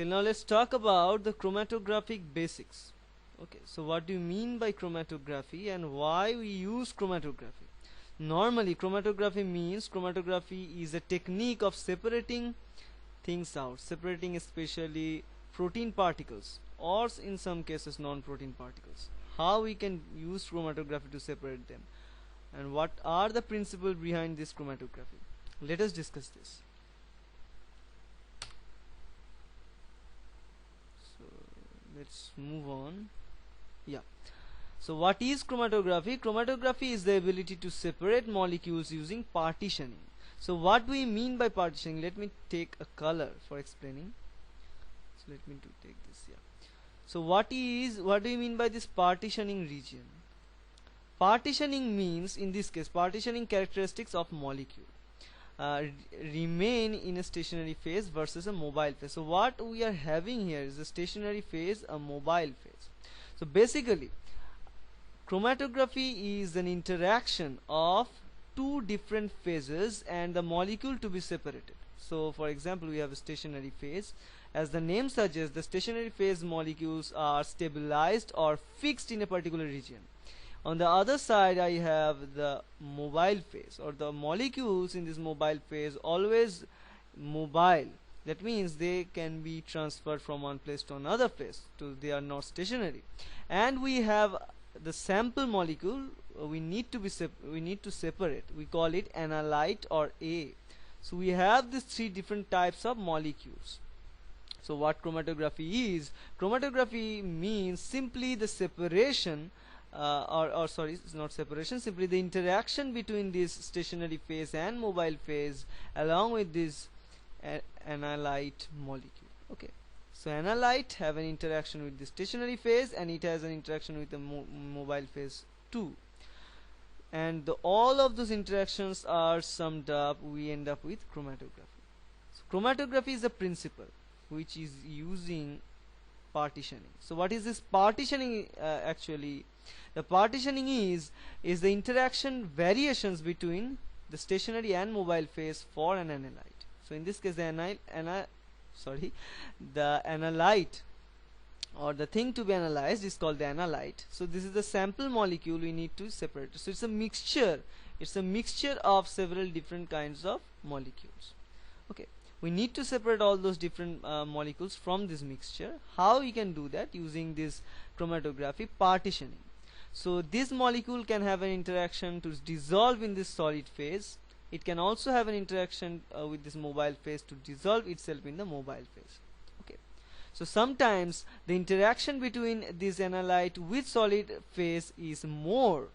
Okay, now let's talk about the chromatographic basics. Okay, so what do you mean by chromatography and why we use chromatography? Normally, chromatography is a technique of separating things out, separating especially protein particles or in some cases non-protein particles. How we can use chromatography to separate them, and what are the principles behind this chromatography? Let us discuss this. So let's move on. Yeah. So what is chromatography? Chromatography is the ability to separate molecules using partitioning. So what do we mean by partitioning? Let me take a color for explaining. So let me take this. Yeah. So what do you mean by this partitioning region? Partitioning means, in this case, partitioning characteristics of molecule remain in a stationary phase versus a mobile phase. So what we are having here is a stationary phase, a mobile phase. So basically, chromatography is an interaction of two different phases and the molecule to be separated. So for example, we have a stationary phase. As the name suggests, the stationary phase molecules are stabilized or fixed in a particular region. On the other side, I have the mobile phase, or the molecules in this mobile phase always mobile. That means they can be transferred from one place to another place, they are not stationary. And we have the sample molecule we need to separate. We call it analyte or A. So we have these three different types of molecules. So what chromatography is? Chromatography means simply the separation sorry, it's not separation, simply the interaction between this stationary phase and mobile phase along with this analyte molecule. Okay, so analyte have an interaction with the stationary phase and it has an interaction with the mobile phase too, and all of those interactions are summed up, we end up with chromatography. So chromatography is a principle which is using partitioning. So what is this partitioning actually? The partitioning is the interaction variations between the stationary and mobile phase for an analyte. So in this case, the analyte or the thing to be analyzed is called the analyte. So this is the sample molecule we need to separate. So it's a mixture. It's a mixture of several different kinds of molecules. Okay, we need to separate all those different molecules from this mixture. How we can do that? Using this chromatography partitioning. So this molecule can have an interaction to dissolve in this solid phase. It can also have an interaction with this mobile phase to dissolve itself in the mobile phase. Okay, so sometimes the interaction between this analyte with solid phase is more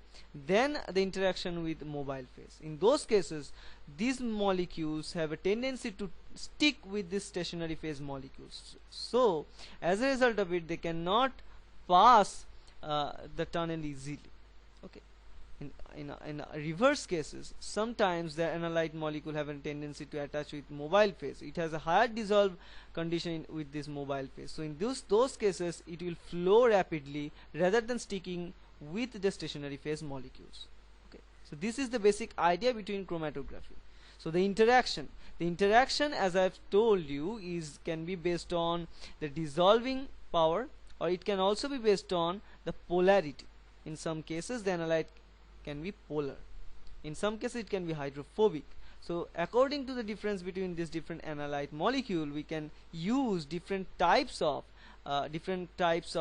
than the interaction with mobile phase. In those cases, these molecules have a tendency to stick with this stationary phase molecules. So as a result of it, they cannot pass the tunnel easily. Okay, in reverse cases, sometimes the analyte molecule have a tendency to attach with mobile phase. It has a higher dissolve condition with this mobile phase. So in those cases, it will flow rapidly rather than sticking with the stationary phase molecules. Okay, so this is the basic idea between chromatography. So the interaction as I've told you can be based on the dissolving power, or it can also be based on the polarity. In some cases the analyte can be polar, in some cases it can be hydrophobic. So according to the difference between these different analyte molecule, we can use different types of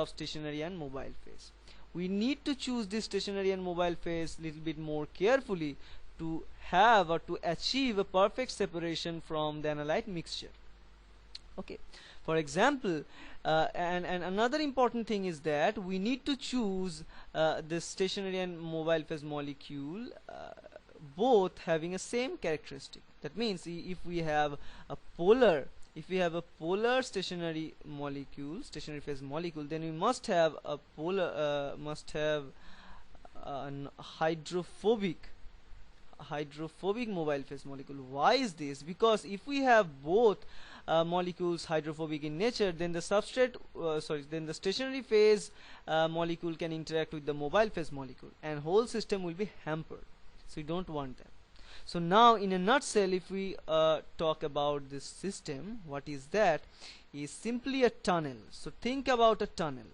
stationary and mobile phase. We need to choose this stationary and mobile phase little bit more carefully to have or to achieve a perfect separation from the analyte mixture. Okay, for example, and another important thing is that we need to choose the stationary and mobile phase molecule both having a same characteristic. That means if we have a polar stationary phase molecule, then we must have a hydrophobic mobile phase molecule. Why is this? Because if we have both molecules hydrophobic in nature, then the stationary phase molecule can interact with the mobile phase molecule and whole system will be hampered. So we don't want that. So now in a nutshell, if we talk about this system, what is that? Is simply a tunnel. So think about a tunnel,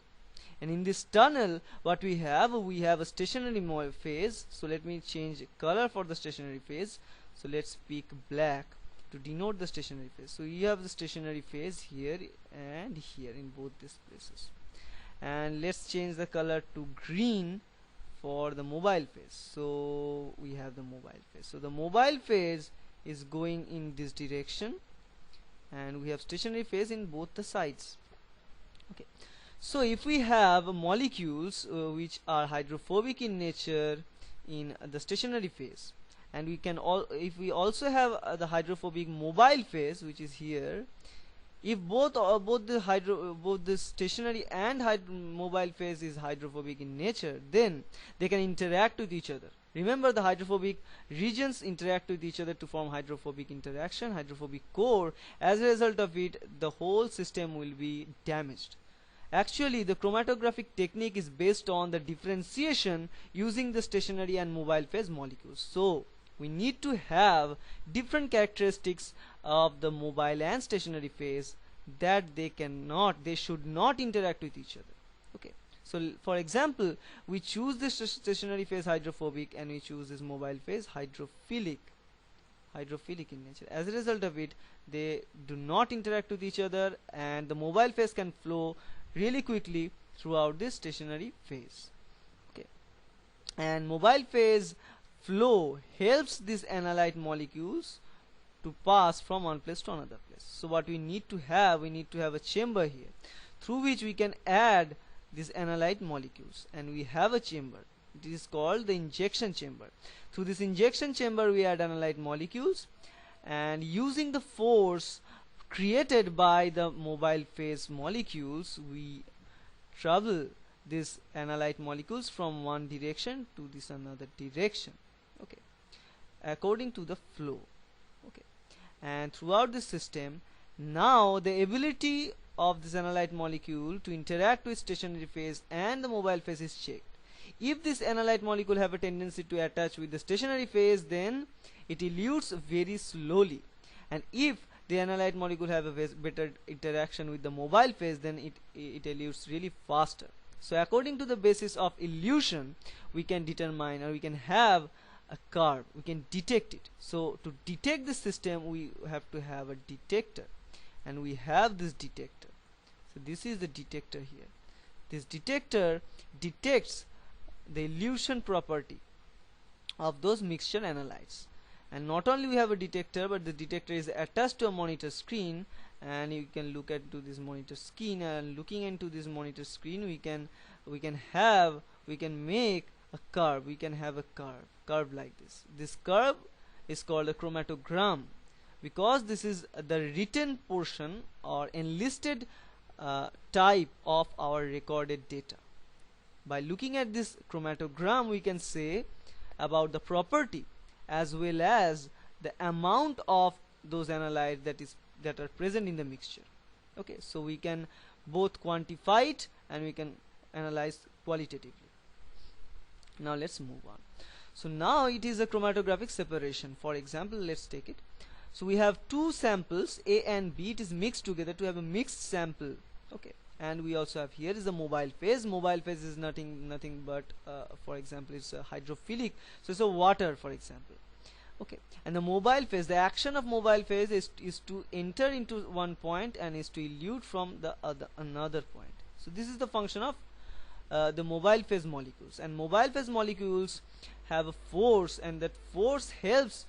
and in this tunnel what we have a stationary phase. So let me change color for the stationary phase. So let's pick black to denote the stationary phase. So you have the stationary phase here and here in both these places, and let's change the color to green for the mobile phase. So we have the mobile phase. So the mobile phase is going in this direction, and we have stationary phase in both the sides. Okay, so if we have molecules which are hydrophobic in nature in the stationary phase, and we can if we also have the hydrophobic mobile phase, which is here, if both the stationary and mobile phase is hydrophobic in nature, then they can interact with each other. Remember, the hydrophobic regions interact with each other to form hydrophobic interaction, hydrophobic core. As a result of it, the whole system will be damaged. Actually, the chromatographic technique is based on the differentiation using the stationary and mobile phase molecules. So we need to have different characteristics of the mobile and stationary phase, that they should not interact with each other. Okay, so for example, we choose this stationary phase hydrophobic, and we choose this mobile phase hydrophilic in nature. As a result of it, they do not interact with each other, and the mobile phase can flow really quickly throughout this stationary phase. Okay, and mobile phase flow helps these analyte molecules to pass from one place to another place. So what we need to have a chamber here through which we can add these analyte molecules, and we have a chamber. It is called the injection chamber. Through this injection chamber we add analyte molecules, and using the force created by the mobile phase molecules, we travel these analyte molecules from one direction to this another direction, okay, according to the flow. Okay, and throughout this system, now the ability of this analyte molecule to interact with stationary phase and the mobile phase is checked. If this analyte molecule have a tendency to attach with the stationary phase, then it elutes very slowly, and if the analyte molecule have a better interaction with the mobile phase, then it elutes really faster. So according to the basis of elution, we can determine, or we can have a curve, we can detect it. So to detect the system, we have to have a detector, and we have this detector. So this is the detector here. This detector detects the elution property of those mixture analytes. And not only we have a detector, but the detector is attached to a monitor screen, and you can look at to this monitor screen, and looking into this monitor screen, we can make a curve. We can have a curve like this. This curve is called a chromatogram, because this is the written portion or enlisted type of our recorded data. By looking at this chromatogram, we can say about the property as well as the amount of those analytes that are present in the mixture. Okay, so we can both quantify it and we can analyze qualitatively. Now let's move on. So now it is a chromatographic separation. For example, let's take it. So we have two samples, A and B. It is mixed together to have a mixed sample. Okay, and we also have here is the mobile phase. Mobile phase is nothing but for example, it's a hydrophilic, so it's a water, for example. Okay, and the mobile phase, the action of mobile phase is to enter into one point and is to elute from the another point. So this is the function of the mobile phase molecules, and mobile phase molecules have a force, and that force helps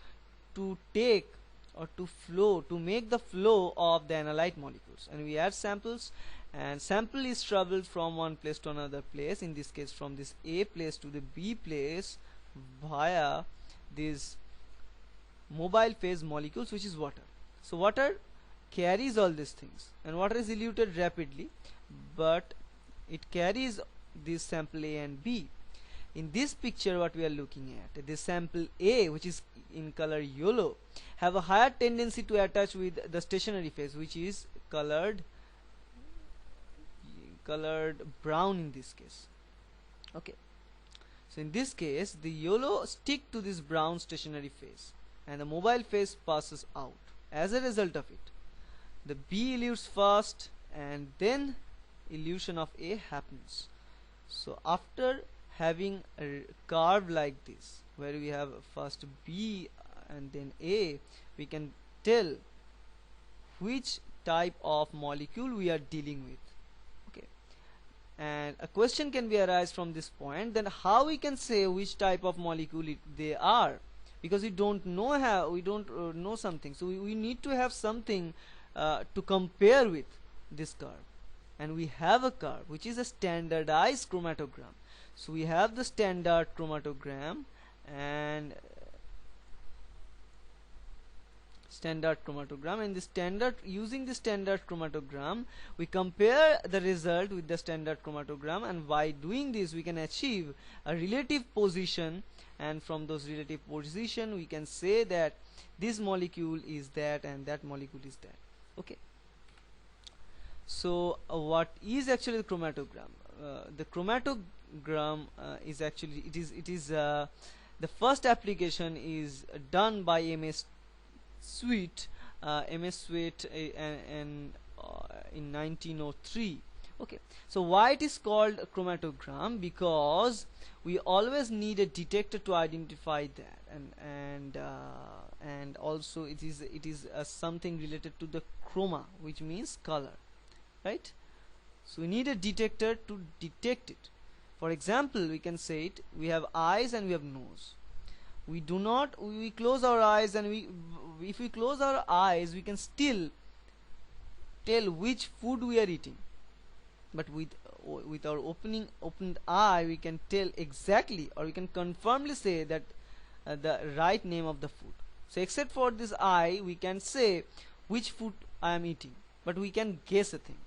to take or to make the flow of the analyte molecules. And we add samples, and sample is traveled from one place to another place, in this case from this A place to the B place via these mobile phase molecules, which is water. So water carries all these things, and water is eluted rapidly, but it carries this sample A and B. In this picture what we are looking at, this sample A, which is in color yellow, have a higher tendency to attach with the stationary phase, which is colored brown in this case. Okay, so in this case the yellow stick to this brown stationary phase, and the mobile phase passes out. As a result of it, the B elutes first and then elution of A happens. So after having a curve like this, where we have first B and then A, we can tell which type of molecule we are dealing with. Okay, and a question can be arise from this point, then how we can say which type of molecule they are, because we don't know how, we don't know something, so we need to have something to compare with this curve, and we have a curve which is a standardized chromatogram. So we have the standard chromatogram, and using the standard chromatogram we compare the result with the standard chromatogram, and by doing this we can achieve a relative position, and from those relative position we can say that this molecule is that and that molecule is that. Okay, so what is actually the chromatogram? The chromatogram is actually, it is the first application is done by MS Sweet in 1903. Okay, so why it is called a chromatogram? Because we always need a detector to identify that, and also it is something related to the chroma, which means color, right? So we need a detector to detect it. For example, we can say it, we have eyes and we have nose. We close our eyes, and if we close our eyes we can still tell which food we are eating, but with our opened eye we can tell exactly, or we can confirmly say that the right name of the food. So except for this eye we can say which food I am eating, but we can guess a thing.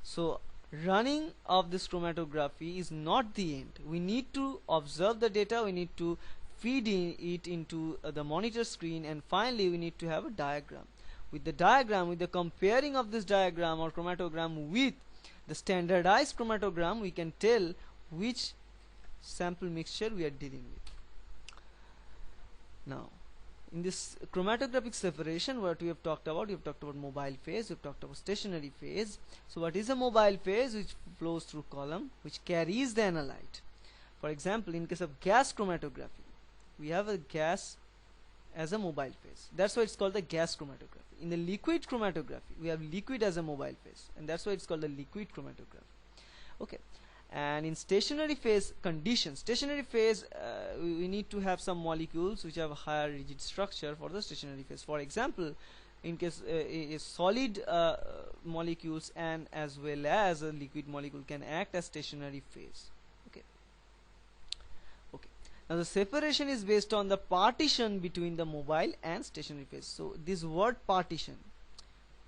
So running of this chromatography is not the end. We need to observe the data, we need to feed it into the monitor screen, and finally we need to have a diagram. With the diagram, with the comparing of this diagram or chromatogram with the standardized chromatogram, we can tell which sample mixture we are dealing with. Now in this chromatographic separation, what we have talked about mobile phase, we have talked about stationary phase. So what is a mobile phase? Which flows through column, which carries the analyte. For example, in case of gas chromatography, we have a gas as a mobile phase, that's why it's called the gas chromatography. In the liquid chromatography we have liquid as a mobile phase, and that's why it's called the liquid chromatography. Okay, and in stationary phase conditions, stationary phase we need to have some molecules which have a higher rigid structure for the stationary phase. For example, in case a solid molecules and as well as a liquid molecule can act as stationary phase. Now the separation is based on the partition between the mobile and stationary phase. So this word partition,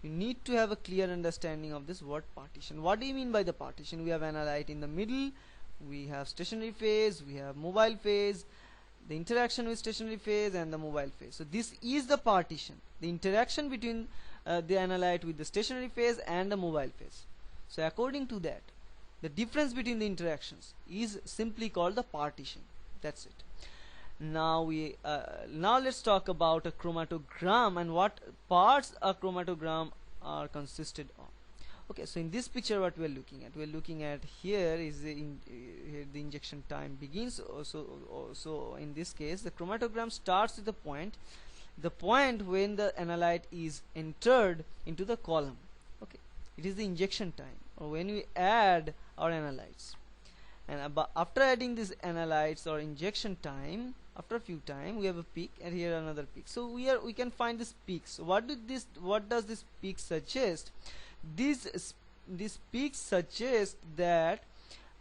you need to have a clear understanding of this word partition. What do you mean by the partition? We have analyte in the middle, we have stationary phase, we have mobile phase, the interaction with stationary phase and the mobile phase. So this is the partition, the interaction between the analyte with the stationary phase and the mobile phase. So according to that, the difference between the interactions is simply called the partition. That's it. Now let's talk about a chromatogram and what parts a chromatogram are consisted of. Okay, so in this picture what we are looking at here is here the injection time begins. So in this case the chromatogram starts with the point when the analyte is entered into the column. Okay, it is the injection time, or when we add our analytes. And after adding these analytes or injection time, after a few time we have a peak, and here another peak. So we can find this peak. So what does this peak suggest? This peak suggests that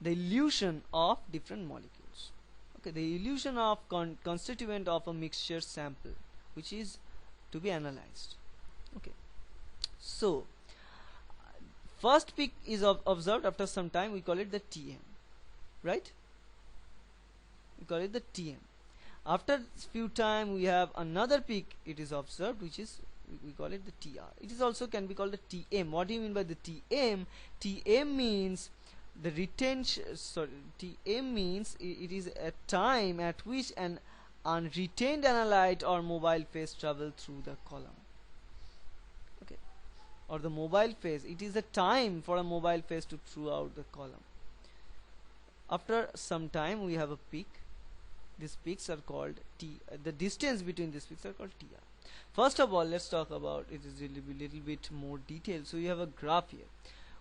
the elution of different molecules. Okay, the elution of constituent of a mixture sample which is to be analyzed. Okay, so first peak is observed after some time, we call it the TM. Right, we call it the TM. After few time we have another peak, it is observed, which is we call it the TR. It is also can be called the TM. What do you mean by the TM? TM means the retention. Sorry, TM means it is a time at which an unretained analyte or mobile phase travel through the column. Okay, or the mobile phase, it is the time for a mobile phase to throughout the column. After some time we have a peak. These peaks are called T. The distance between these peaks are called TR. First of all, let's talk about it is a little bit more detailed. So you have a graph here.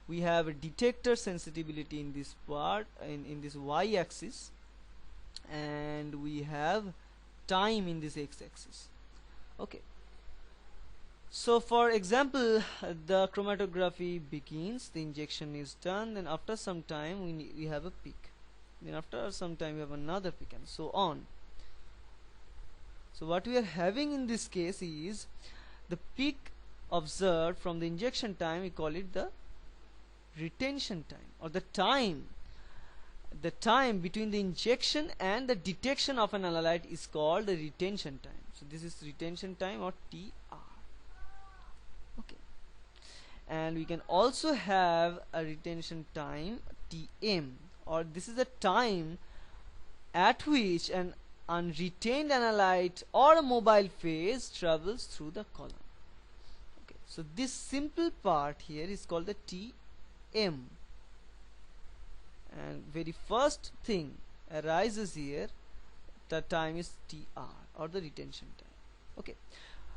We have a detector sensitivity in this part, in this y-axis, and we have time in this x-axis. Okay. So for example, the chromatography begins, the injection is done, then after some time we have a peak. Then after some time we have another peak, and so on. So what we are having in this case is the peak observed from the injection time, we call it the retention time, or the time between the injection and the detection of an analyte is called the retention time. So this is retention time, or TR. Okay, and we can also have a retention time TM, or this is the time at which an unretained analyte or a mobile phase travels through the column. Okay, so this simple part here is called the TM, and very first thing arises here, the time is TR, or the retention time. Okay,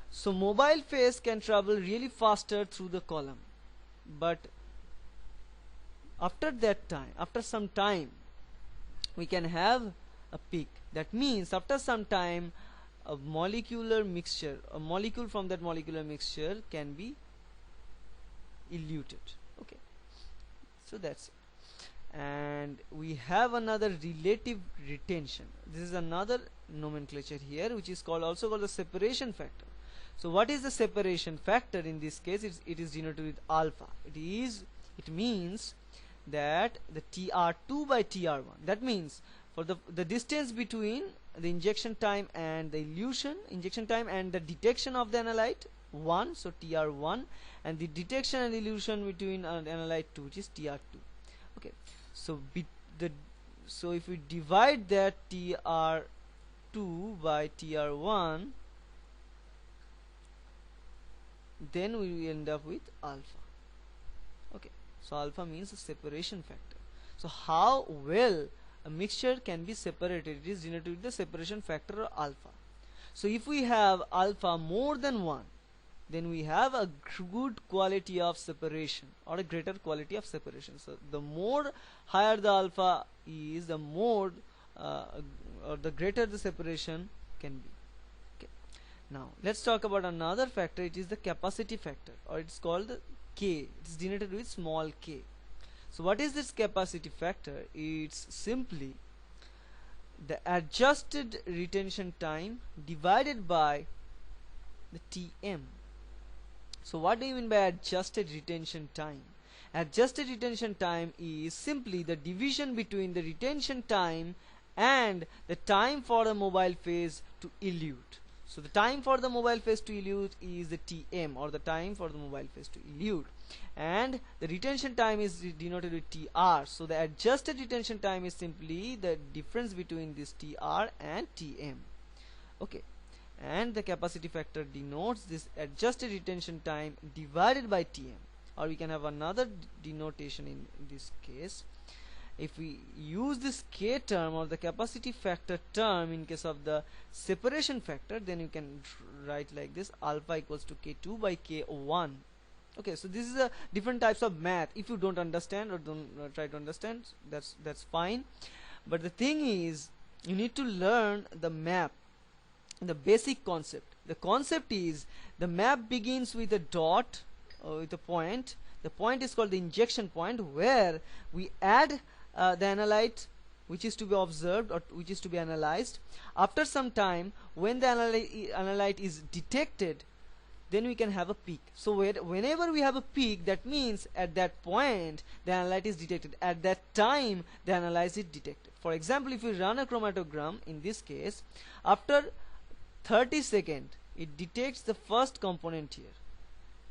so mobile phase can travel really faster through the column, but after that time, after some time, we can have a peak. That means after some time a molecular mixture, a molecule from that molecular mixture can be eluted. Okay, so that's it. And we have another relative retention. This is another nomenclature here, which is also called the separation factor. So what is the separation factor? In this case it is denoted with alpha. It means that the TR2 by TR1, that means for the distance between the injection time and the elution, injection time and the detection of the analyte 1, so TR1, and the detection and elution between analyte 2, which is TR2. Okay, so so if we divide that TR2 by TR1, then we will end up with alpha. Okay, so alpha means the separation factor. So how well a mixture can be separated, it is denoted with the separation factor, or alpha. So if we have alpha more than 1, then we have a good quality of separation, or a greater quality of separation. So the more higher the alpha is, the more or the greater the separation can be. Okay. Now let's talk about another factor. It is the capacity factor, or it's called the K. It is denoted with small k. So what is this capacity factor? It's simply the adjusted retention time divided by the TM. So what do you mean by adjusted retention time? Adjusted retention time is simply the division between the retention time and the time for the mobile phase to elute. So the time for the mobile phase to elute is the TM, or the time for the mobile phase to elute, and the retention time is denoted with TR. So the adjusted retention time is simply the difference between this TR and TM. Okay, and the capacity factor denotes this adjusted retention time divided by TM, or we can have another denotation in this case. If we use this K term, or the capacity factor term, in case of the separation factor, then you can write like this: alpha equals to K2 by K1. Okay, so this is a different types of math. If you don't understand, or don't try to understand, that's fine. But the thing is, you need to learn the map, the basic concept. The concept is, the map begins with a dot, with a point. The point is called the injection point, where we add the analyte which is to be observed, or which is to be analyzed. After some time, when the analyte is detected, then we can have a peak. So whenever we have a peak, that means at that point the analyte is detected. At that time the analyte is detected. For example, if we run a chromatogram, in this case, after 30 seconds it detects the first component here,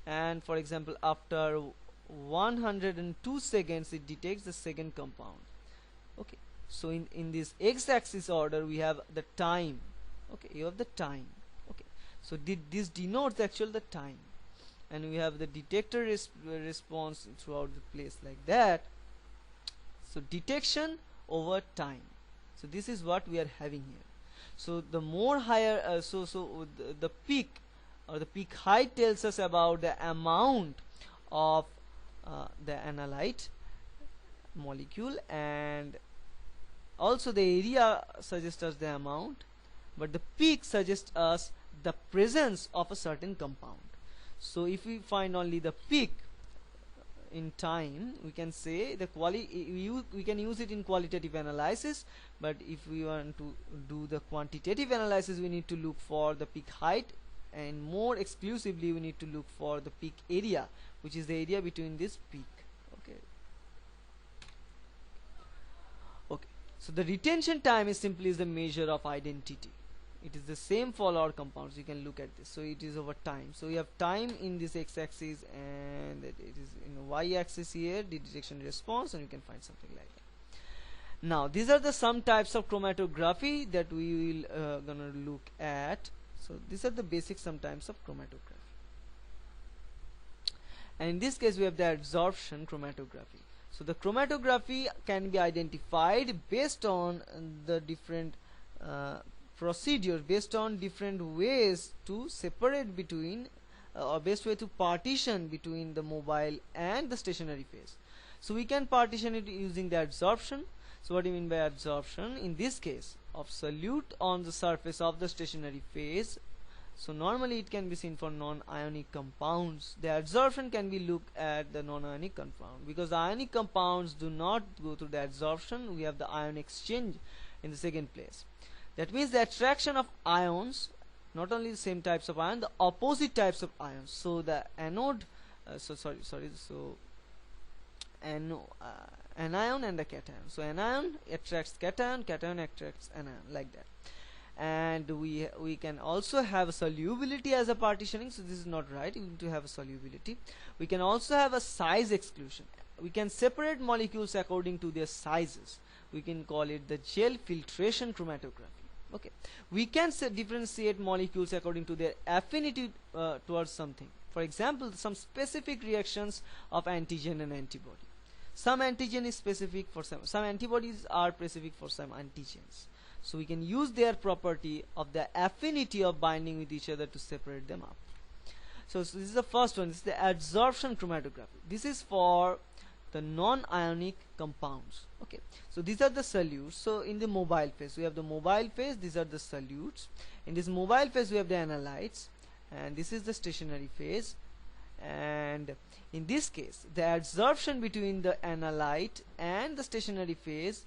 and for example after 102 seconds it detects the second compound. Okay, so in this x-axis order we have the time. Okay, you have the time. Okay, so this denotes actual the time, and we have the detector response throughout the place like that. So detection over time. So this is what we are having here. So the more higher, the peak or the peak height tells us about the amount of the analyte molecule, and also the area suggests us the amount, but the peak suggests us the presence of a certain compound. So if we find only the peak in time, we can say the we can use it in qualitative analysis, but if we want to do the quantitative analysis, we need to look for the peak height, and more exclusively we need to look for the peak area, which is the area between this peak. Okay, okay, so the retention time is simply the measure of identity. It is the same for all compounds. You can look at this. So it is over time. So we have time in this x-axis, and it is in y-axis here, the detection response, and you can find something like that. Now these are the some types of chromatography that we will gonna look at. So these are the basic some types of chromatography, and in this case we have the absorption chromatography. So the chromatography can be identified based on the different procedures, based on different ways to separate between or best way to partition between the mobile and the stationary phase. So we can partition it using the adsorption. So what do you mean by adsorption? In this case, of solute on the surface of the stationary phase. So normally it can be seen for non-ionic compounds. The adsorption can be looked at the non-ionic compound, because the ionic compounds do not go through the adsorption. We have the ion exchange in the second place. That means the attraction of ions, not only the same types of ion, the opposite types of ions. So the anode, anion and the cation. So anion attracts cation, cation attracts anion, like that. And we can also have a solubility as a partitioning. So this is not right. We need to have a solubility. We can also have a size exclusion. We can separate molecules according to their sizes. We can call it the gel filtration chromatography. Okay, we can differentiate molecules according to their affinity towards something. For example, some specific reactions of antigen and antibody. Some antigen is specific for some antibodies are specific for some antigens. So we can use their property of the affinity of binding with each other to separate them up. So this is the first one. This is the adsorption chromatography. This is for the non-ionic compounds. Okay, so these are the solutes. So in the mobile phase we have the mobile phase, these are the solutes. In this mobile phase we have the analytes, and this is the stationary phase. And in this case the adsorption between the analyte and the stationary phase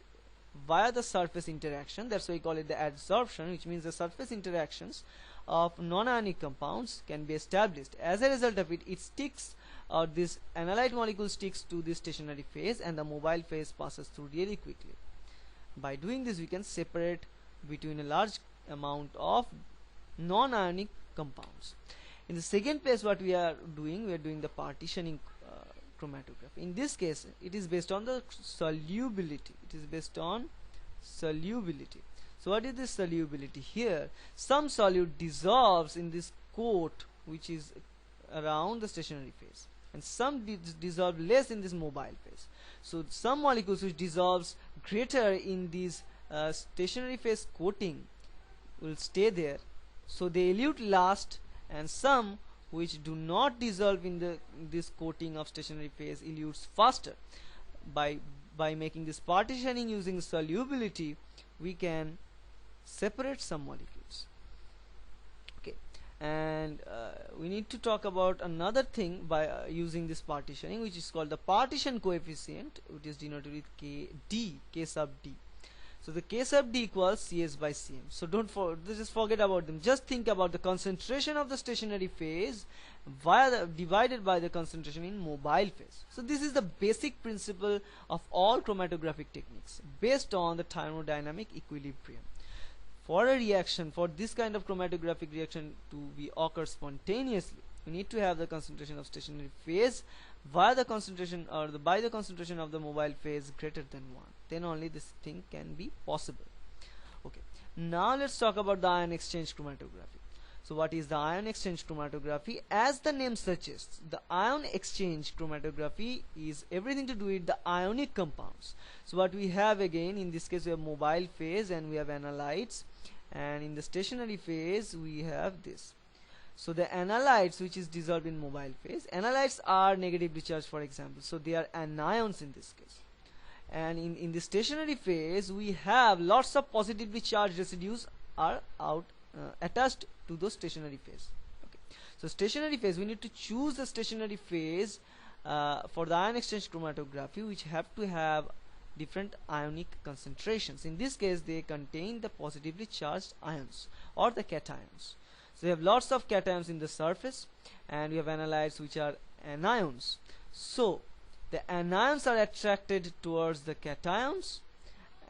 via the surface interaction, that's why we call it the adsorption, which means the surface interactions of non-ionic compounds can be established. As a result of it, it sticks, or this analyte molecule sticks to this stationary phase, and the mobile phase passes through really quickly. By doing this we can separate between a large amount of non-ionic compounds. In the second phase what we are doing the partitioning chromatography. In this case it is based on the solubility. It is based on solubility. So what is this solubility? Here some solute dissolves in this coat which is around the stationary phase, and some dissolve less in this mobile phase. So some molecules which dissolves greater in this stationary phase coating will stay there, so they elute last, and some which do not dissolve in this coating of stationary phase elutes faster. By making this partitioning using solubility, we can separate some molecules. Okay, and we need to talk about another thing by using this partitioning, which is called the partition coefficient, which is denoted with K sub D. So the K sub D equals Cs by Cm. So just forget about them. Just think about the concentration of the stationary phase divided by the concentration in mobile phase. So this is the basic principle of all chromatographic techniques based on the thermodynamic equilibrium. For a reaction, for this kind of chromatographic reaction to be occur spontaneously, we need to have the concentration of stationary phase by the concentration of the mobile phase greater than 1. Then only this thing can be possible. Okay, Now let's talk about the ion exchange chromatography. So what is the ion exchange chromatography? As the name suggests, the ion exchange chromatography is everything to do with the ionic compounds. So what we have, again in this case, we have mobile phase and we have analytes, and in the stationary phase we have this. So the analytes which is dissolved in mobile phase, analytes are negatively charged, for example, so they are anions in this case. And in the stationary phase we have lots of positively charged residues are attached to those stationary phase. Okay. So stationary phase, we need to choose the stationary phase for the ion exchange chromatography, which have to have different ionic concentrations. In this case they contain the positively charged ions or the cations. So we have lots of cations in the surface, and we have analytes which are anions. So the anions are attracted towards the cations,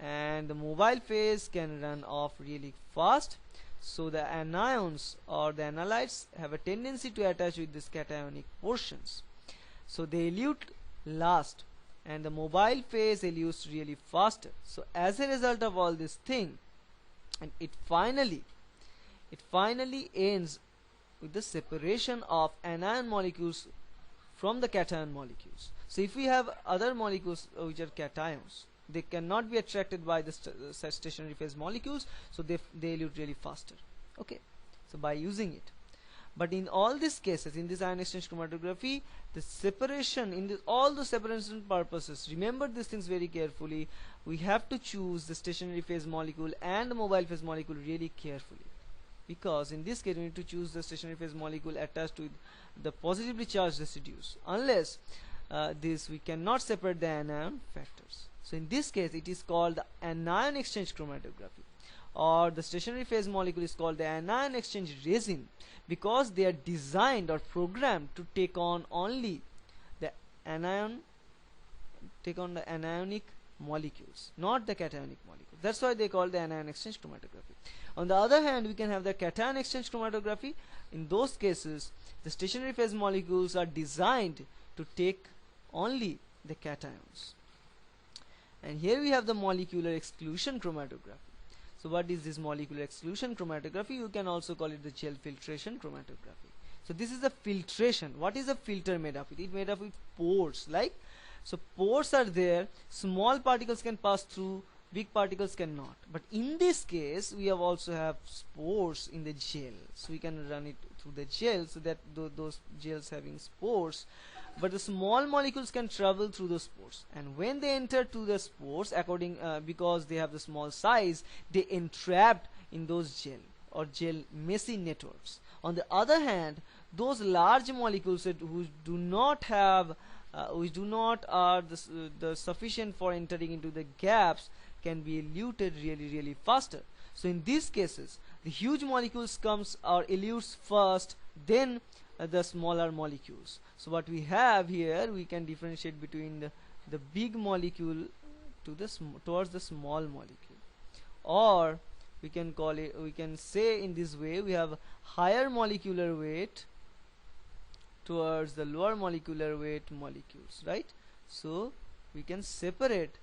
and the mobile phase can run off really fast. So the anions or the analytes have a tendency to attach with these cationic portions. So they elute last, and the mobile phase elutes really faster. So as a result of all this thing, and it finally ends with the separation of anion molecules from the cation molecules. So if we have other molecules which are cations, they cannot be attracted by the stationary phase molecules, so they elute really faster. Okay, so by using it. But in all these cases, in this ion exchange chromatography, the separation, in all the separation purposes, remember these things very carefully. We have to choose the stationary phase molecule and the mobile phase molecule really carefully, because in this case we need to choose the stationary phase molecule attached to the positively charged residues. Unless this, we cannot separate the anion factors. So in this case it is called the anion exchange chromatography, or the stationary phase molecule is called the anion exchange resin, because they are designed or programmed to take on only the anionic molecules, not the cationic molecules. That's why they call the anion exchange chromatography. On the other hand, we can have the cation exchange chromatography. In those cases, the stationary phase molecules are designed to take only the cations. And here we have the molecular exclusion chromatography. So what is this molecular exclusion chromatography? You can also call it the gel filtration chromatography. So this is the filtration. What is a filter made of? It is made of with pores, like, so pores are there, small particles can pass through, big particles cannot. But in this case we have also have spores in the gel, so we can run it through the gel, so that those gels having spores, but the small molecules can travel through the spores, and when they enter to the spores, because they have the small size, they entrapped in those gel or gel messy networks. On the other hand, those large molecules who do not have are the sufficient for entering into the gaps can be eluted really faster. So in these cases, the huge molecules comes or elutes first, then the smaller molecules. So what we have here, we can differentiate between the big molecule towards the small molecule, or we can say in this way, we have higher molecular weight towards the lower molecular weight molecules, right? So we can separate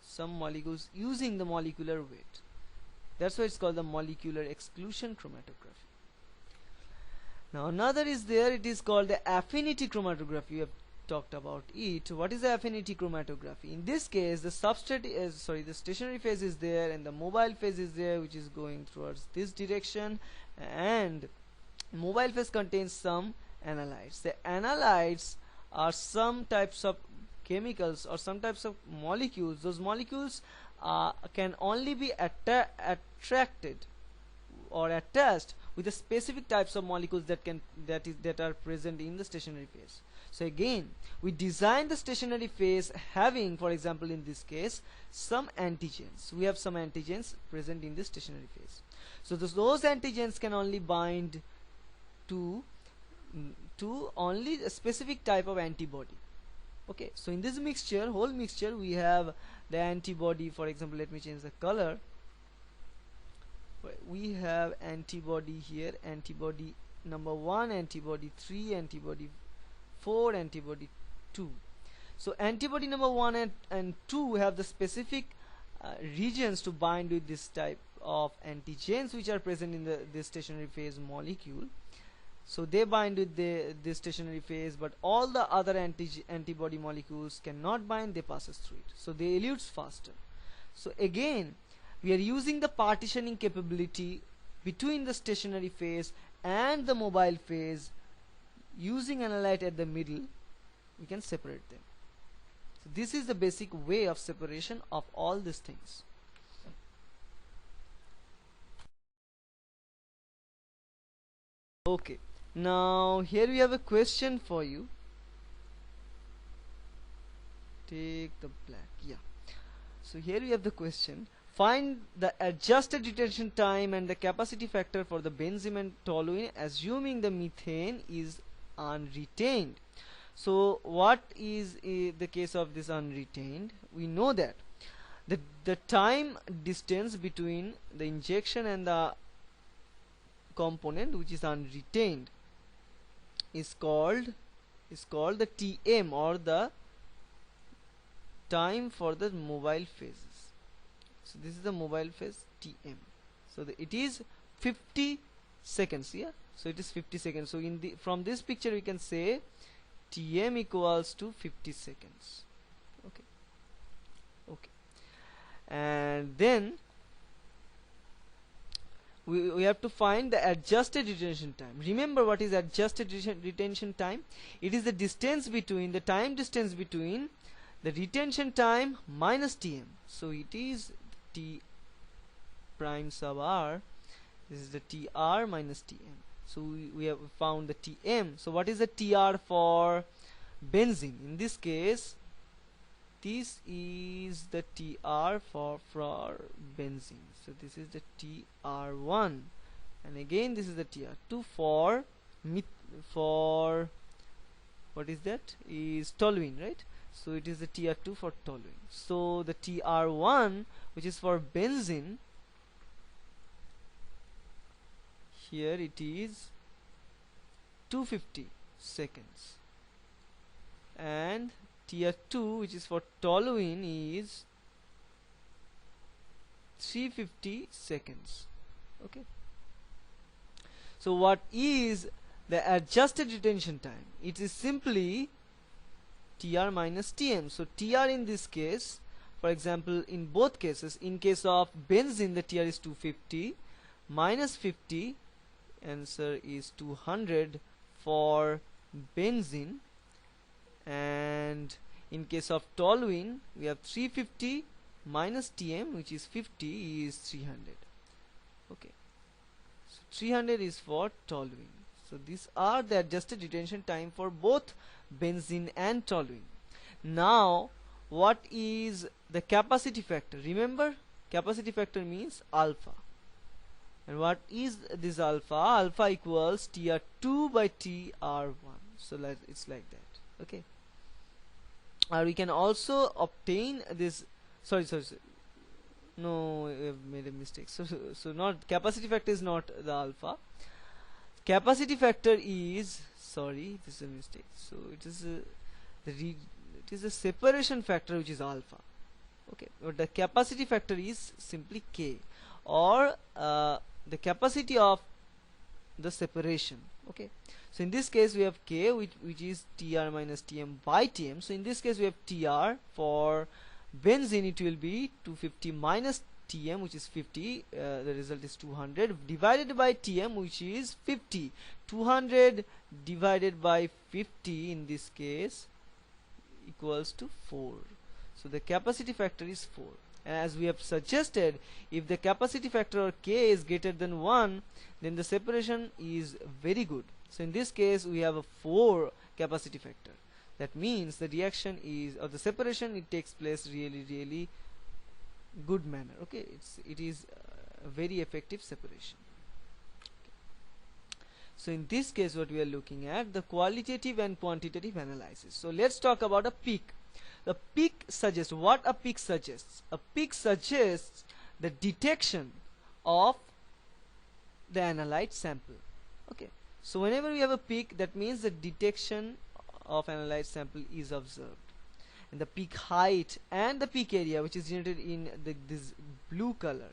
some molecules using the molecular weight. That's why it's called the molecular exclusion chromatography. Now another is there, it is called the affinity chromatography. We have talked about it. What is the affinity chromatography? In this case, the substrate is, the stationary phase is there, and the mobile phase is there, which is going towards this direction, and mobile phase contains some analytes. The analytes are some types of chemicals or some types of molecules. Those molecules can only be attracted or attached with the specific types of molecules that are present in the stationary phase. So again, we design the stationary phase having, for example in this case, some antigens. We have some antigens present in the stationary phase. So those antigens can only bind to only a specific type of antibody. Okay, so in this whole mixture, we have the antibody. For example, let me change the color. We have antibody here, antibody number 1, antibody 3, antibody 4, antibody 2. So antibody number 1 and 2 have the specific regions to bind with this type of antigens which are present in this stationary phase molecule. So they bind with this stationary phase, but all the other antibody molecules cannot bind, they passes through it, so they elutes faster. So again we are using the partitioning capability between the stationary phase and the mobile phase. Using analyte at the middle, we can separate them. So this is the basic way of separation of all these things. Okay, now here we have a question for you. Take the black, yeah. So here we have the question: find the adjusted retention time and the capacity factor for the benzene and toluene assuming the methane is unretained. So what is the case of this unretained? We know that the time distance between the injection and the component which is unretained is called the Tm, or the time for the mobile phases. So this is the mobile phase Tm. So it is 50 seconds. Yeah, so it is 50 seconds. So from this picture we can say Tm equals to 50 seconds. Okay, and then we have to find the adjusted retention time. Remember what is adjusted retention time? It is the distance between the time distance between the retention time minus Tm. So it is T prime sub r. This is the Tr minus Tm. So we have found the Tm. So what is the Tr for benzene? In this case, this is the Tr for benzene. So this is the Tr1, and again this is the Tr2 for what is that? Is toluene, right? So it is the Tr2 for toluene. So the Tr1, which is for benzene, here it is 250 seconds, and Tr2, which is for toluene, is 350 seconds. Okay, so what is the adjusted retention time? It is simply Tr minus Tm. So Tr in this case, for example, in both cases, in case of benzene the Tr is 250 minus 50, answer is 200 for benzene, and in case of toluene we have 350 minus Tm, which is 50, is 300. Okay, so 300 is for toluene. So these are the adjusted retention time for both benzene and toluene. Now what is the capacity factor? Remember, capacity factor means alpha, and what is this alpha? Alpha equals Tr2 by Tr1. So it's like that. Okay, or we can also obtain this. Sorry, no, we have made a mistake. So not capacity factor is not the alpha. Capacity factor is, sorry, this is a mistake. So it is a separation factor which is alpha. Okay, but the capacity factor is simply K, or the capacity of the separation. Okay, so in this case we have K, which is Tr minus Tm by Tm. So in this case we have Tr for benzene, it will be 250 minus Tm, which is 50, the result is 200, divided by Tm, which is 50. 200 divided by 50 in this case equals to 4. So the capacity factor is 4, and as we have suggested, if the capacity factor or K is greater than 1, then the separation is very good. So in this case we have a 4 capacity factor. That means the reaction is, or the separation, it takes place really good manner. Okay, it is a very effective separation. So in this case what we are looking at, the qualitative and quantitative analysis. So let's talk about a peak. The peak suggests, what a peak suggests? A peak suggests the detection of the analyte sample. Okay, so whenever we have a peak, that means the detection of analyte sample is observed, and the peak height and the peak area, which is denoted in this blue color.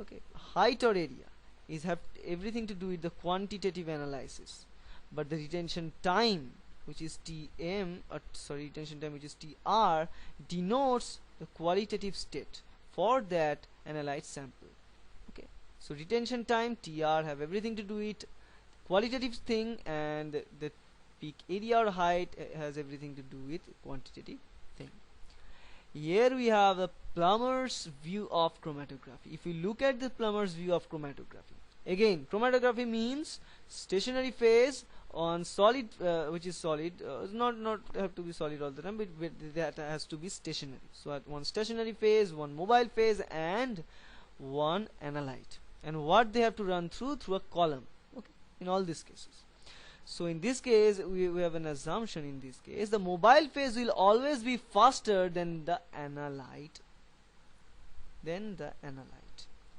Okay, height or area is have everything to do with the quantitative analysis, but the retention time, which is Tm, retention time, which is Tr, denotes the qualitative state for that analyte sample. Okay, so retention time, Tr, have everything to do with qualitative thing, and the peak area or height has everything to do with quantitative thing. Here we have the plumber's view of chromatography. If we look at the plumber's view of chromatography, again, chromatography means stationary phase on solid, which is solid, not have to be solid all the time, but that has to be stationary. So at one stationary phase, one mobile phase, and one analyte, and what they have to run through a column. Okay, in all these cases. So in this case, we have an assumption. In this case, the mobile phase will always be faster than the analyte.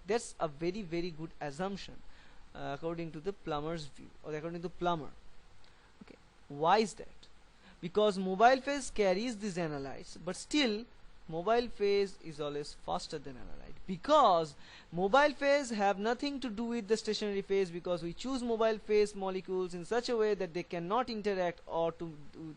That's a very good assumption, according to the plumber's view, or according to plumber. Okay, why is that? Because mobile phase carries these analytes, but still mobile phase is always faster than analyte, because mobile phase have nothing to do with the stationary phase, because we choose mobile phase molecules in such a way that they cannot interact, or to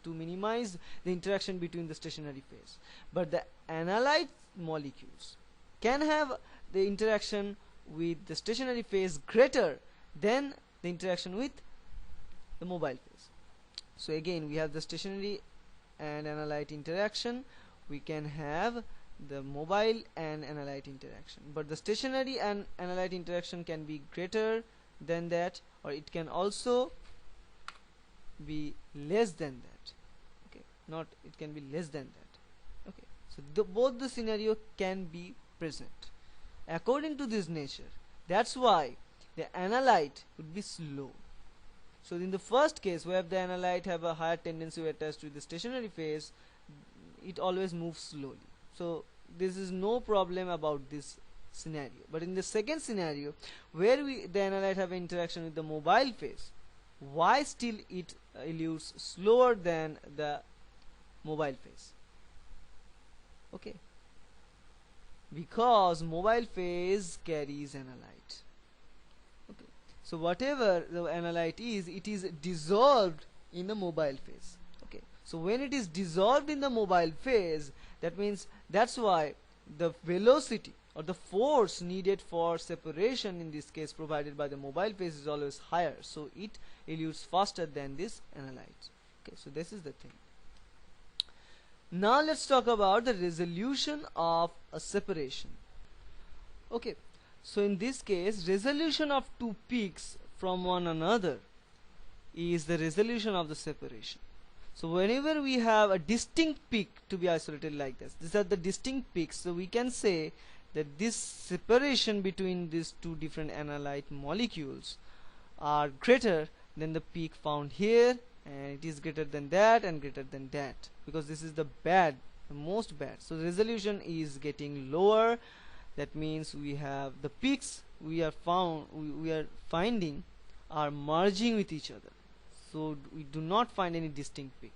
minimize the interaction between the stationary phase. But the analyte molecules can have the interaction with the stationary phase greater than the interaction with the mobile phase. So again, we have the stationary and analyte interaction, we can have the mobile and analyte interaction, but the stationary and analyte interaction can be greater than that, or it can also be less than that. Okay, not it can be less than that. Okay, so both the scenario can be present according to this nature. That's why the analyte would be slow. So in the first case, where the analyte have a higher tendency attached to the stationary phase, it always moves slowly. So this is no problem about this scenario. But in the second scenario, where the analyte have interaction with the mobile phase, why still it elutes slower than the mobile phase? Okay, because mobile phase carries analyte. Okay, so whatever the analyte is, it is dissolved in the mobile phase. Okay, so when it is dissolved in the mobile phase, that means that's why the velocity or the force needed for separation, in this case provided by the mobile phase, is always higher, so it elutes faster than this analyte. Okay, so this is the thing. Now let's talk about the resolution of a separation. Okay, so in this case, resolution of two peaks from one another is the resolution of the separation. So whenever we have a distinct peak to be isolated like this, these are the distinct peaks, so we can say that this separation between these two different analyte molecules are greater than the peak found here, and it is greater than that and greater than that, because this is the most bad. So the resolution is getting lower. That means we have the peaks we are finding are merging with each other, so we do not find any distinct peak.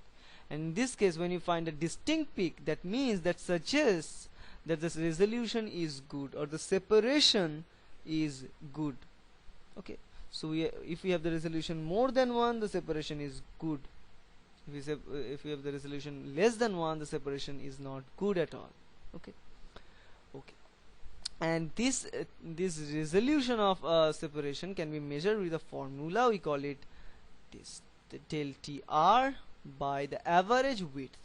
And in this case, when you find a distinct peak, that means that suggests that this resolution is good, or the separation is good. Okay, so if we have the resolution more than 1, the separation is good. If we have the resolution less than 1, the separation is not good at all. Okay, and this resolution of separation can be measured with a formula. We call it this, the del Tr by the average width.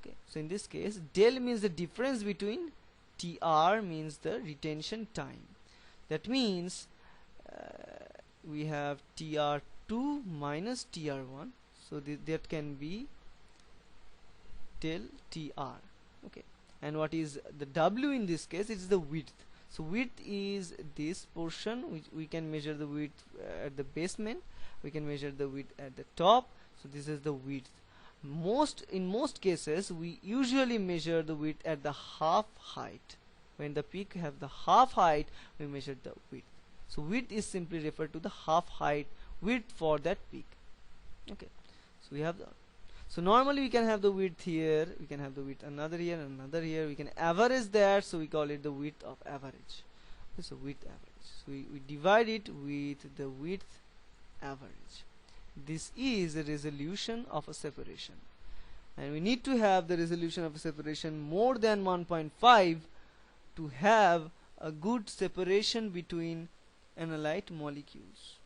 Okay, so in this case, del means the difference between, Tr means the retention time. That means we have Tr2 minus Tr1, so that can be del Tr. Okay, and what is the W in this case? It is the width. So width is this portion, which we can measure the width at the basement, we can measure the width at the top. So this is the width. In most cases, we usually measure the width at the half height. When the peak have the half height, we measure the width. So width is simply referred to the half height width for that peak. Okay, so we have the. So normally we can have the width here, we can have the width another here, another here, we can average that, so we call it the width of average. So width average, so we divide it with the width average. This is a resolution of a separation, and we need to have the resolution of a separation more than 1.5 to have a good separation between analyte molecules.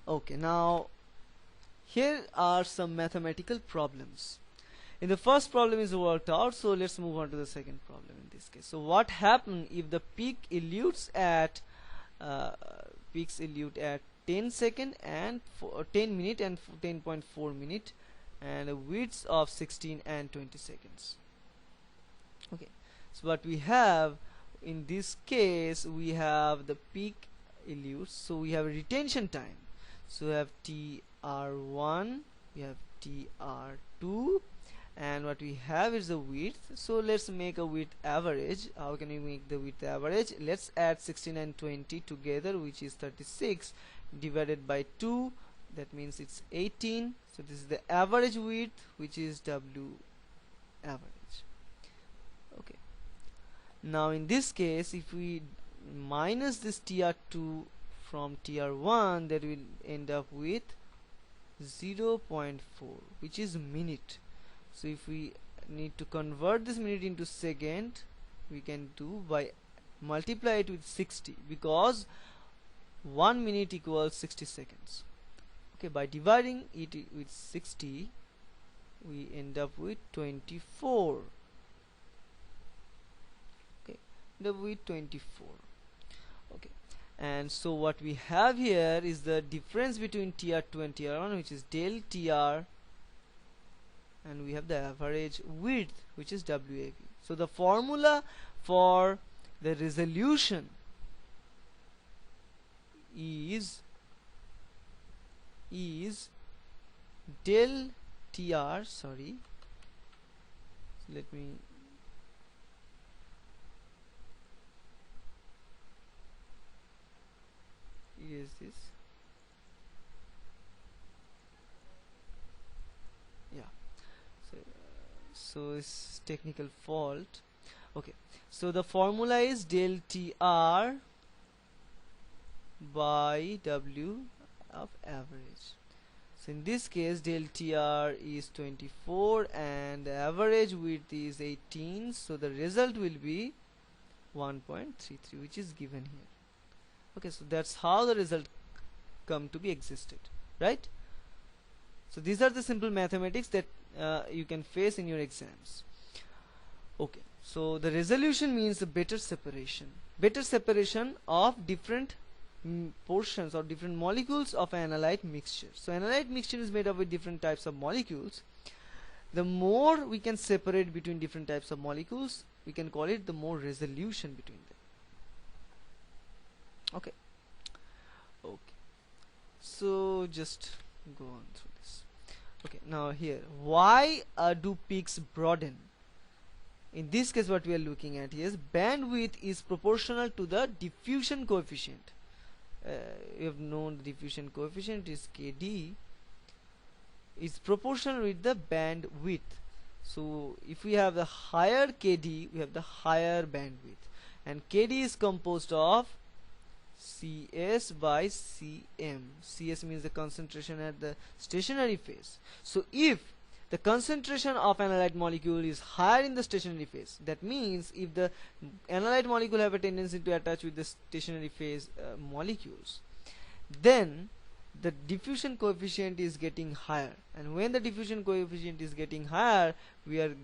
Okay, now here are some mathematical problems. In the first problem is worked out, so let's move on to the second problem in this case. So what happens if the peak elutes at peaks elute at 10 second and 10 minute and 10.4 minute and a widths of 16 and 20 seconds. Okay, so what we have in this case, we have the peak elutes, so we have a retention time. So we have TR1, we have TR2, and what we have is the width. So let's make a width average. How can we make the width average? Let's add 16 and 20 together, which is 36 divided by 2, that means it's 18. So this is the average width, which is W average. Okay, now in this case, if we minus this TR2 from TR1, that will end up with 0.4, which is minute. So if we need to convert this minute into second, we can do by multiply it with 60, because 1 minute equals 60 seconds. Okay, by dividing it with 60, we end up with 24. Okay, with 24. Okay, and so what we have here is the difference between TR2 and TR1, which is del TR, and we have the average width, which is WAV. So the formula for the resolution is del TR, sorry, so let me erase this. Yeah, so it's technical fault. Okay, so the formula is del TR by W of average. So in this case, del TR is 24 and the average width is 18, so the result will be 1.33, which is given here. Okay, so that's how the result come to be existed, right? So these are the simple mathematics that you can face in your exams. Okay, so the resolution means a better separation of different portions or different molecules of an analyte mixture. So analyte mixture is made up with different types of molecules. The more we can separate between different types of molecules, we can call it the more resolution between them. Okay, so just go on through this. Okay, now here, why do peaks broaden? In this case, what we are looking at is bandwidth is proportional to the diffusion coefficient. You have known the diffusion coefficient is KD is proportional with the bandwidth. So if we have the higher KD, we have the higher bandwidth, and KD is composed of CS by CM. CS means the concentration at the stationary phase. So if the concentration of an analyte molecule is higher in the stationary phase, that means if the analyte molecule have a tendency to attach with the stationary phase molecules, then the diffusion coefficient is getting higher, and when the diffusion coefficient is getting higher, we are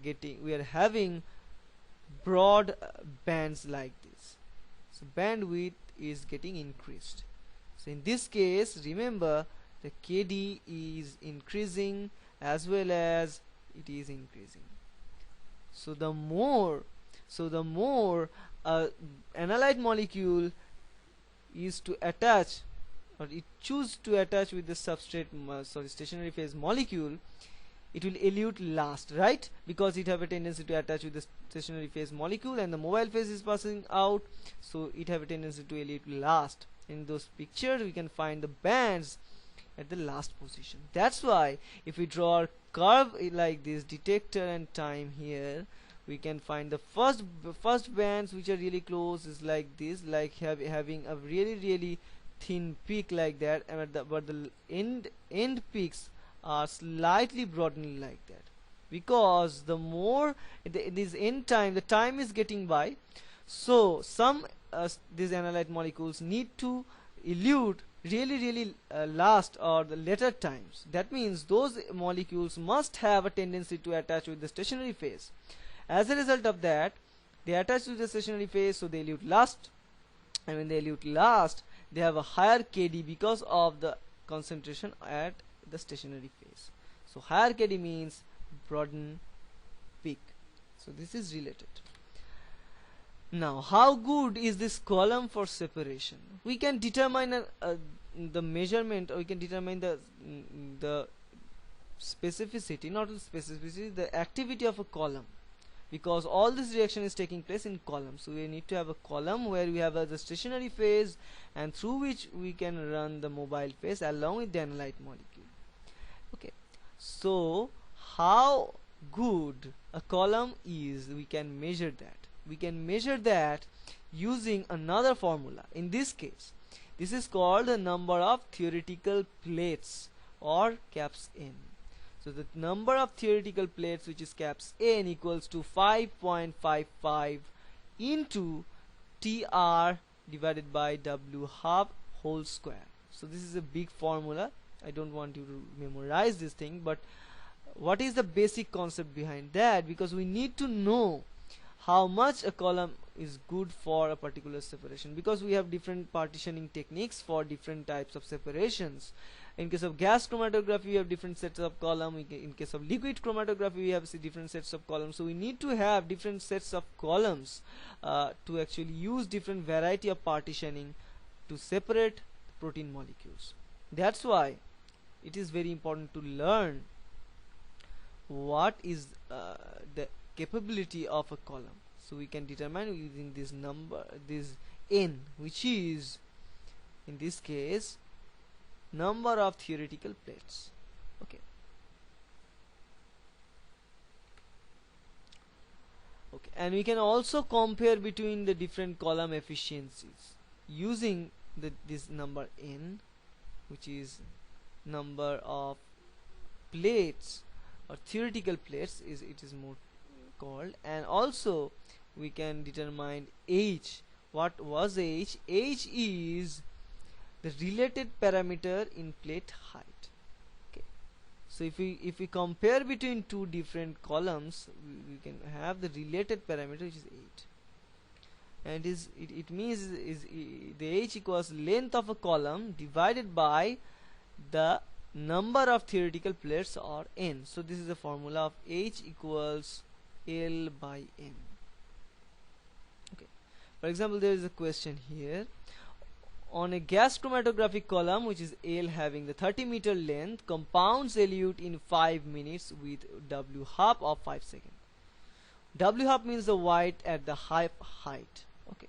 having broad bands like this. So bandwidth is getting increased. So in this case, remember, the KD is increasing as well as it is increasing. So the more analyte molecule is to attach, or it choose to attach with the substrate stationary phase molecule, it will elute last, right? Because it have a tendency to attach with the stationary phase molecule and the mobile phase is passing out, so it have a tendency to elute last. In those pictures we can find the bands at the last position. That's why if we draw a curve like this, detector and time here, we can find the first bands which are really close is like this, like having a really thin peak like that, and but the end peaks are slightly broadening like that, because the more this end time, the time is getting by, so some these analyte molecules need to elute really last or the later times. That means those molecules must have a tendency to attach with the stationary phase. As a result of that, they attach to the stationary phase, so they elute last, and when they elute last, they have a higher KD because of the concentration at the stationary phase. So higher KD means broaden peak. So this is related. Now, how good is this column for separation? We can determine the measurement, or we can determine the specificity, not the specificity, the activity of a column, because all this reaction is taking place in columns. So we need to have a column where we have the stationary phase, and through which we can run the mobile phase along with the analyte molecule. Okay, so how good a column is, we can measure that. We can measure that using another formula. In this case, this is called the number of theoretical plates, or caps n. So the number of theoretical plates, which is caps n, equals to 5.55 into TR divided by W half whole square. So this is a big formula. I don't want you to memorize this thing, but what is the basic concept behind that? Because we need to know how much a column is good for a particular separation, because we have different partitioning techniques for different types of separations. In case of gas chromatography, we have different sets of column. In case of liquid chromatography, we have different sets of columns. So we need to have different sets of columns to actually use different variety of partitioning to separate protein molecules. That's why it is very important to learn what is the capability of a column. So we can determine using this number, this n, which is in this case number of theoretical plates. Okay. Okay, and we can also compare between the different column efficiencies using this number n, which is number of plates or theoretical plates, it is more called, and also we can determine h. What was h? H is the related parameter in plate height. Okay, so if we compare between two different columns, we can have the related parameter, which is 8, and it means the h equals length of a column divided by the number of theoretical plates, or n. So this is the formula of h equals L by n. Okay, for example, there is a question here. On a gas chromatographic column, which is L having the 30-meter length, compounds elute in 5 minutes with W half of 5 seconds. W half means the white at the height. Okay,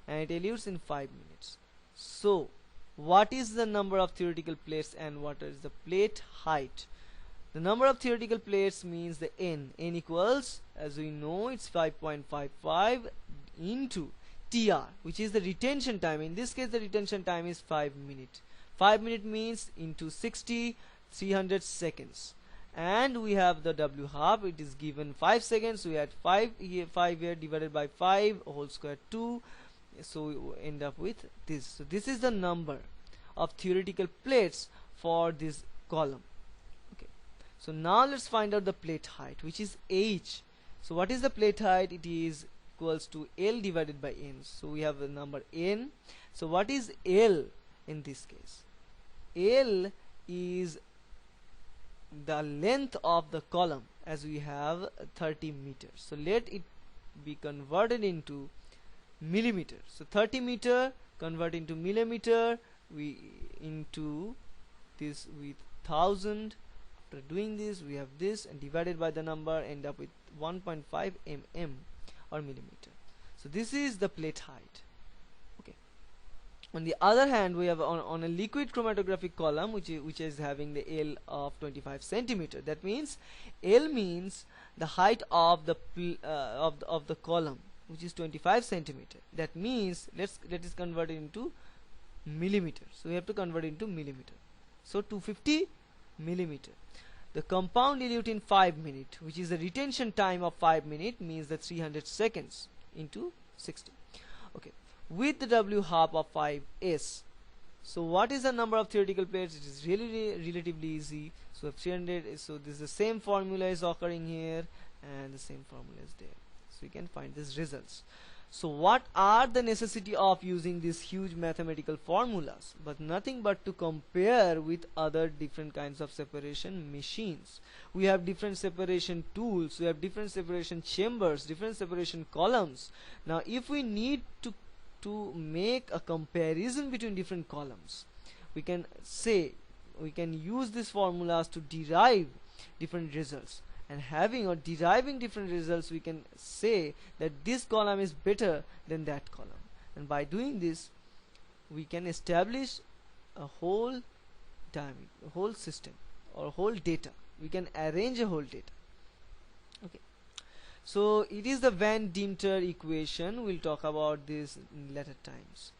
and it elutes in 5 minutes. So what is the number of theoretical plates and what is the plate height? The number of theoretical plates means the n. N equals, as we know, it's 5.55 into TR, which is the retention time. In this case, the retention time is 5 minutes. 5 minutes means into 60, 300 seconds. And we have the W half, it is given 5 seconds. So we had 5 here divided by 5 whole square 2. So we end up with this. So this is the number of theoretical plates for this column. Okay, so now let's find out the plate height, which is h. So what is the plate height? It is equals to L divided by n. So we have the number n. So what is L in this case? L is the length of the column, as we have 30 meters. So let it be converted into millimeter. So 30 meter convert into millimeter, we into this with 1000. After doing this, we have this, and divided by the number, end up with 1.5 mm or millimeter. So this is the plate height. Okay, On the other hand, we have on a liquid chromatographic column which is having the L of 25 centimeter. That means L means the height of the of the column, which is 25 centimeter. That means let us convert it into millimeter. So we have to convert it into millimeter. So 250 millimeter. The compound elute in 5 minutes, which is the retention time of 5 minutes, means the 300 seconds into 60. Okay, with the W half of 5s. So what is the number of theoretical pairs? It is really relatively easy. So 300 so this is the same formula is occurring here, and the same formula is there. So you can find these results. So what are the necessity of using these huge mathematical formulas? But nothing but to compare with other different kinds of separation machines. We have different separation tools, we have different separation chambers, different separation columns. Now if we need to make a comparison between different columns, we can use these formulas to derive different results. And having or deriving different results, we can say that this column is better than that column. And by doing this, we can establish a whole dynamic, a whole system or whole data. We can arrange a whole data. Okay. So it is the Van Deemter equation. We'll talk about this in later times.